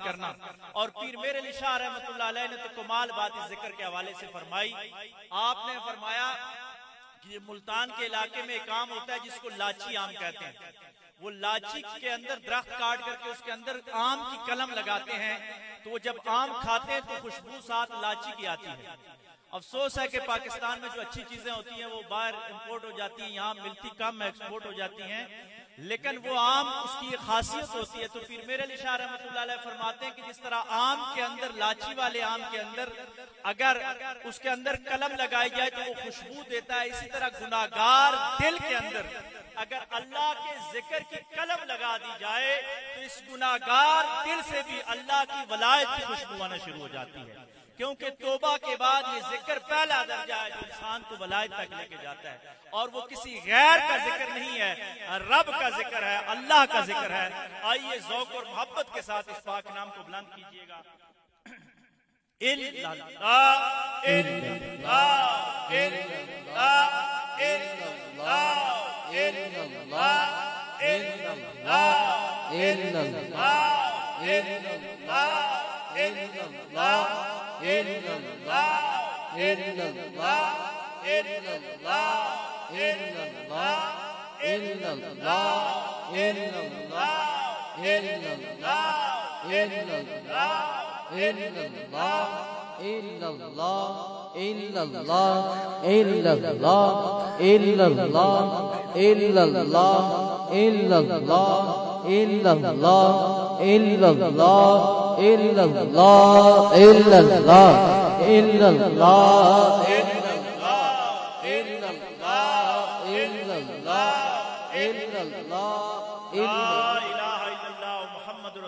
کرنا. اور پیر میر علی شاہ رحمۃ اللہ علیہ نے تو کمال بات اس ذکر کے حوالے سے فرمائی. آپ نے فرمایا کہ یہ ملتان کے علاقے میں ایک آم ہوتا ہے جس کو لاچی آم کہتے ہیں. وہ لاچی کے اندر درخت کاٹ کر کے اس کے اندر آم کی کلم لگاتے ہیں, تو وہ جب آم کھاتے ہیں تو خوشبو ساتھ لاچی کی آتی ہے. افسوس ہے کہ پاکستان میں جو اچھی چیزیں ہوتی ہیں وہ باہر امپورٹ ہو جاتی ہیں, یہاں ملتی کم ایکسپورٹ ہو جاتی ہیں, لیکن وہ آم اس کی ایک خاصیت ہوتی ہے. تو پیر میر علی شاہ رحمۃ اللہ علیہ فرماتے ہیں کہ جس طرح آم کے اندر, لاچی والے آم کے اندر اگر اس کے اندر قلم لگائی جائے تو وہ خوشبو دیتا ہے, اسی طرح گناہگار دل کے اندر اگر اللہ کے ذکر کی قلم لگا دی جائے تو اس گناہگار دل سے بھی اللہ کی ولایت کی خوشبو آنا شروع ہو جاتی ہے. کیونکہ توبہ کے بعد یہ ذکر پہلا درجہ ہے جو انسان کو ولایت تک لے کے جاتا ہے, اور وہ کسی غیر کا ذکر نہیں ہے, رب کا ذکر ہے, اللہ کا ذکر ہے. آئیے ذوق اور محبت کے ساتھ اس پاک نام کو بلند کیجیے گا.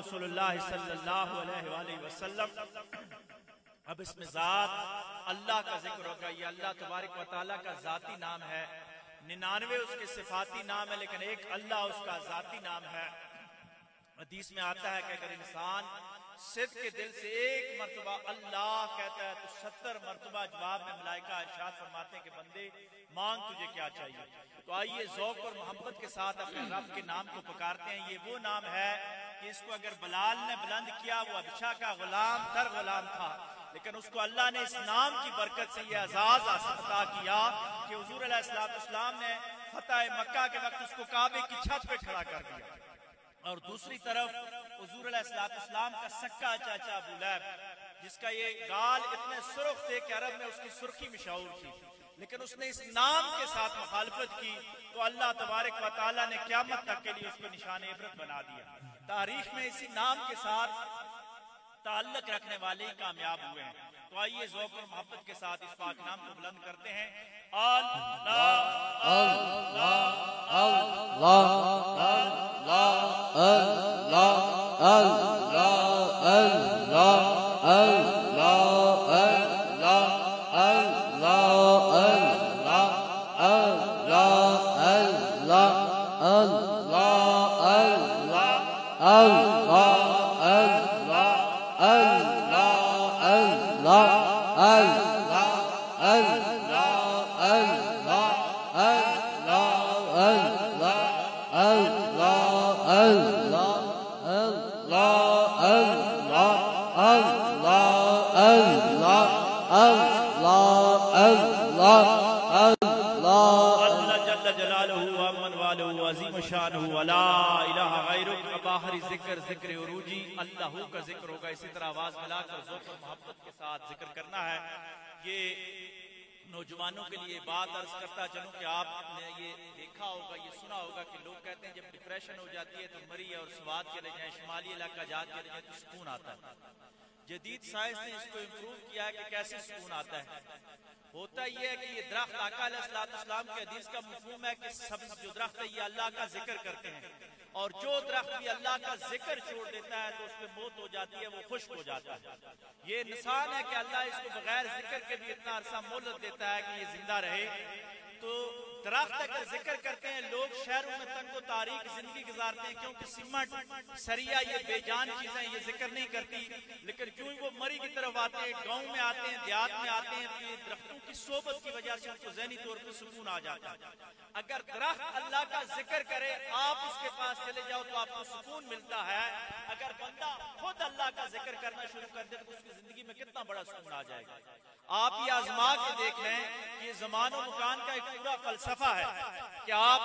رسول اللہ صلی اللہ علیہ وآلہ وسلم. اب اس میں ذات اللہ کا ذکر ہوگا. یہ اللہ تبارک و تعالیٰ کا ذاتی نام ہے. 99 اس کے صفاتی نام ہے, لیکن ایک اللہ اس کا ذاتی نام ہے. حدیث میں آتا ہے کہ اگر انسان صدق کے دل سے ایک مرتبہ اللہ کہتا ہے تو 70 مرتبہ جواب میں ملائکہ ارشاد فرماتے ہیں کہ بندے مانگ تجھے کیا چاہیے. تو آئیے ذوق اور محبت کے ساتھ اپنے رب کے نام کو پکارتے ہیں. یہ وہ نام ہے کہ اس کو اگر بلال نے بلند کیا, وہ ابشا کا غلام تر غلام تھا, لیکن اس کو اللہ نے اس نام کی برکت سے یہ اعزاز عطا کیا کہ حضور علیہ السلام نے فتح مکہ کے وقت اس کو کعبے کی چھت پہ کھڑا کر دیا. اور دوسری طرف حضور علیہ السلام کا سکا چاچا ابو لہب, جس کا یہ گال اتنے سرخ تھے کہ عرب میں اس کی سرخی مشہور تھی, لیکن اس نے اس نام کے ساتھ مخالفت کی تو اللہ تبارک و تعالیٰ نے قیامت تک کے لیے اس کو نشان عبرت بنا دیا. تاریخ میں اسی نام کے ساتھ تعلق رکھنے والے ہی کامیاب ہوئے ہیں. تو آئیے ذوق اور محبت کے ساتھ اس پاک نام کو بلند کرتے ہیں. اللہ اللہ اللہ ذکر عروجی اللہ کا ذکر ہوگا. اسی طرح آواز ملا کر ذوق و محبت کے ساتھ ذکر کرنا ہے. یہ نوجوانوں کے لیے بات عرض کرتا چلوں کہ آپ نے یہ دیکھا ہوگا, یہ سنا ہوگا کہ لوگ کہتے ہیں جب ڈپریشن ہو جاتی ہے تو مری اور سوات چلے جائیں, شمالی علاقہ جا چلے جائیں تو سکون آتا ہے. جدید سائنس نے اس کو امپروو کیا ہے کہ کیسے سکون آتا ہے. ہوتا یہ ہے کہ یہ درخت آقا علیہ السلام کے حدیث کا مفہوم ہے کہ سبز جو درخت ہے یہ اللہ کا ذکر کرتے ہیں, اور جو درخت بھی اللہ کا ذکر چھوڑ دیتا ہے تو اس میں موت ہو جاتی ہے, وہ خشک ہو جاتا ہے. یہ نشان ہے کہ اللہ اس کو بغیر ذکر کے بھی اتنا عرصہ مہلت دیتا ہے کہ یہ زندہ رہے. تو درخت اگر ذکر کرتے ہیں, لوگ شہروں میں تنگ و تاریک زندگی گزارتے ہیں کیونکہ سیمنٹ سریا یہ بے جان چیزیں یہ ذکر نہیں کرتی, لیکن کیوں وہ مری کی طرف طرف آتے ہیں، گاؤں میں آتے ہیں، دیہات میں آتے ہیں، تو یہ درختوں کی صحبت کی وجہ سے ان کو ذہنی طور پر سکون آ جاتا ہے۔ اگر درخت اللہ کا ذکر کرے، آپ اس کے پاس چلے جاؤ تو آپ کو سکون ملتا ہے۔ اگر بندہ خود اللہ کا ذکر کرنا شروع کر دے تو اس کی زندگی میں کتنا بڑا سکون آ جائے گا۔ آپ یہ آزما کے دیکھ لیں، یہ زمان و مکان کا ایک پورا فلسفہ ہے کہ آپ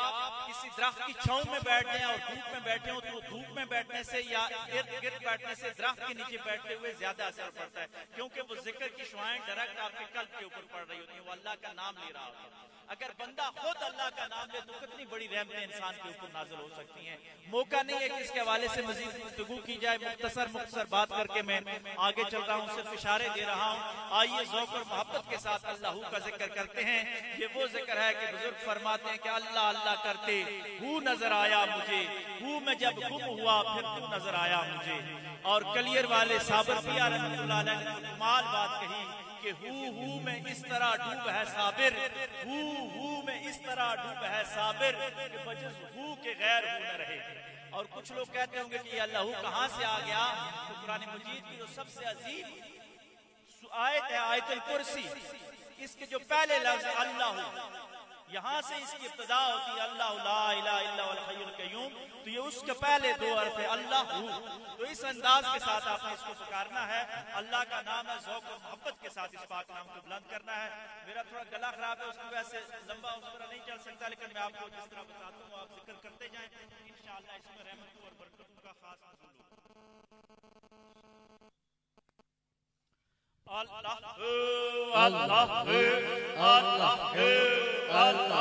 کسی درخت کی چھاؤں میں بیٹھ جائیں اور دھوپ میں بیٹھے ہوں تو دھوپ میں بیٹھنے سے یا ارد گرد بیٹھنے سے درخت کے نیچے بیٹھتے ہوئے زیادہ اثر پڑتا ہے، کیونکہ وہ ذکر کی شعائیں ڈائریکٹ آپ کے قلب کے اوپر پڑ رہی ہوتی ہیں، وہ اللہ کا نام لے رہا ہوتا ہے۔ اگر بندہ خود اللہ کا نام لے تو کتنی بڑی رحمتیں انسان کے اوپر نازل ہو سکتی ہیں۔ موقع نہیں ہے کہ اس کے حوالے سے مزید گفتگو کی جائے، مختصر بات کر کے میں آگے چل رہا ہوں، صرف اشارے دے رہا ہوں۔ آئیے ذوق اور محبت کے ساتھ اللہ کا ذکر کرتے ہیں۔ یہ وہ ذکر ہے کہ بزرگ فرماتے ہیں کہ اللہ اللہ کرتے ہو نظر آیا مجھے، ہو میں جب گم ہوا پھر تو نظر آیا مجھے۔ اور کلیر والے صابر پیا رحمۃ اللہ علیہ نے کمال بات کہی کہ ہو میں اس طرح ڈوب ہے صابر، ہو میں اس طرح ڈوب ہے صابر کہ بجز ہو کے غیر ہو نہ رہے۔ اور کچھ لوگ کہتے ہوں گے کہ یہ اللہ کہاں سے آ گیا، تو قرآن مجید کی جو سب سے عظیم آیت ہے آیت الکرسی، اس کے جو پہلے لفظ اللہ، یہاں سے اس کی ابتدا ہوتی ہے اللہ لا الہ الا هو الحی القیوم، تو یہ اس کے پہلے دو حرف ہے اللہ ہو، تو اس انداز کے ساتھ آپ نے اس کو پکارنا ہے۔ اللہ کا نام ہے، ذوق و محبت کے ساتھ اس پاک نام کو بلند کرنا ہے۔ میرا تھوڑا گلا خراب ہے، اس کی وجہ سے لمبا اس طرح نہیں چل سکتا، لیکن میں آپ کو جس طرح بتاتا ہوں آپ ذکر کرتے جائیں، انشاءاللہ اس میں رحمتوں اور برکتوں کا خاص نزول ہوگا۔ اللہ اللہ اللہ اللہ اللہ اللہ اللہ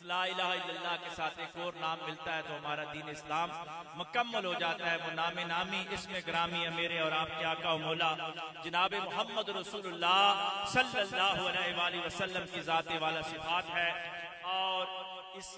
لا الہ الا اللہ کے ساتھ ایک اور نام ملتا ہے تو ہمارا دین اسلام مکمل ہو جاتا ہے۔ وہ نام نامی اسم گرامی ہے میرے اور آپ کے آقا و مولا جناب محمد رسول اللہ صلی اللہ علیہ وآلہ وسلم کی ذات والا صفات ہے۔ اور اس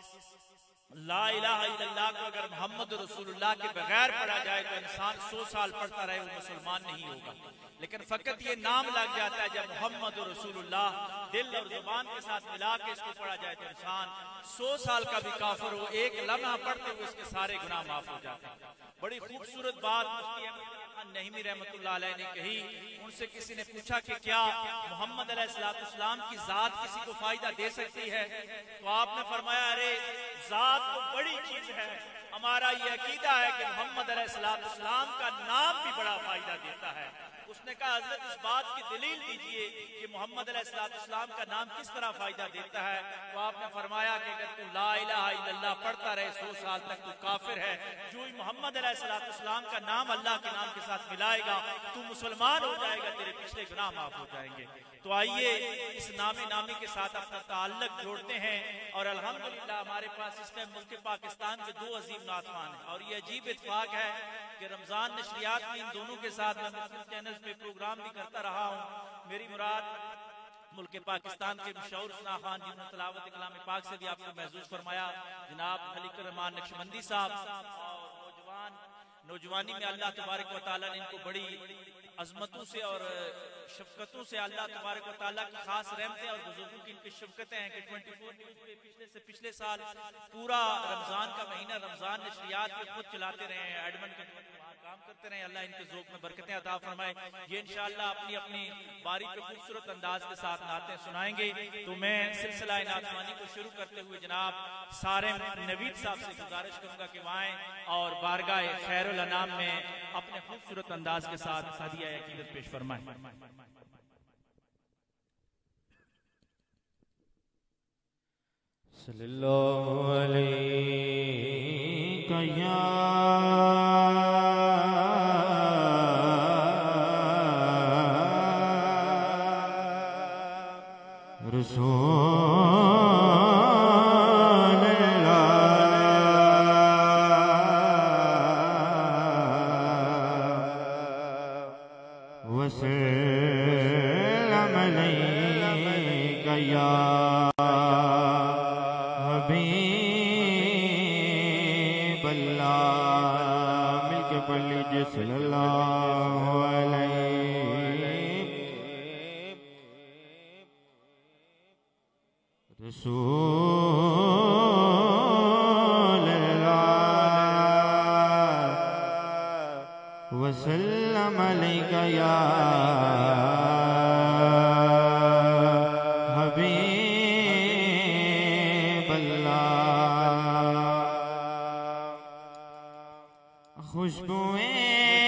لا الہ الا اللہ کو اگر محمد رسول اللہ کے بغیر پڑھا جائے تو انسان 100 سال پڑھتا رہے وہ مسلمان نہیں ہوگا، لیکن فقط یہ نام لگ جاتا ہے جب محمد رسول اللہ دل اور زبان کے ساتھ ملا کے اس کو پڑھا جائے تو انسان 100 سال کا بھی کافر ہو، ایک لمحہ پڑھتے ہوئے اس کے سارے گناہ معاف ہو جاتے ہیں۔ بڑی خوبصورت بات مفتی احمد نعیمی رحمۃ اللہ علیہ نے کہی، ان سے کسی نے پوچھا کہ کیا محمد علیہ السلام کی ذات کسی کو فائدہ دے سکتی ہے، تو آپ نے فرمایا ارے ذات تو بڑی چیز ہے، ہمارا یہ عقیدہ ہے کہ محمد علیہ السلام کا نام بھی بڑا فائدہ دیتا ہے۔ اس نے کہا حضرت اس بات کی دلیل دیجئے کہ محمد علیہ السلام کا نام کس طرح فائدہ دیتا ہے، تو آپ نے فرمایا کہ اگر تو لا الہ الا اللہ پڑھتا رہے 100 سال تک تو کافر ہے، جو ہی محمد علیہ السلام کا نام اللہ کے نام کے ساتھ ملائے گا تو مسلمان ہو جائے گا، تیرے پچھلے گناہ معاف ہو جائیں گے۔ تو آئیے اس نامی کے ساتھ اپنا تعلق جوڑتے ہیں، اور الحمدللہ ہمارے پاس اس ٹائم ملک پاکستان کے 2 عظیم نعتخوان ہیں، اور یہ عجیب اتفاق ہے کہ رمضان نشریات میں ان دونوں کے ساتھ میں مختلف چینلز پہ پروگرام بھی کرتا رہا ہوں۔ میری مراد ملک پاکستان کے مشہور ثنا خان جنہوں نے تلاوت کلام پاک سے بھی آپ کو محظوظ فرمایا، جناب خلیق الرحمان نقشبندی صاحب، اور نوجوانی میں اللہ تبارک و تعالیٰ نے ان کو بڑی عظمتوں سے اور شفقتوں سے اللہ تبارک و تعالیٰ کی خاص رحمتیں اور بزرگوں کی ان کی شفقتیں ہیں کہ 24 نیوز پہ پچھلے سے پچھلے سال پورا رمضان کا مہینہ رمضان نشریات کے خود چلاتے رہے ہیں، ایڈمن کے کام کرتے رہے، اللہ ان کے ذوق میں برکتیں عطا فرمائے۔ یہ انشاءاللہ اپنی اپنی باری پہ خوبصورت انداز کے ساتھ نعتیں سنائیں گے۔ تو میں سلسلہ نعت خوانی کو شروع کرتے ہوئے جناب سارے نوید صاحب سے گزارش کروں گا کہ وہ آئیں اور بارگاہ خیر الانام میں اپنے خوبصورت انداز کے ساتھ ہدیہ عقیدت پیش فرمائیں۔ صلی اللہ علیہ یا رسول اللہ وسلم علیک یا حبیب اللہ، مل کے پڑھ لیجئے صلی اللہ علیہ رسول اللہ وسلم علیک یا حبیب اللہ، خوشبوئیں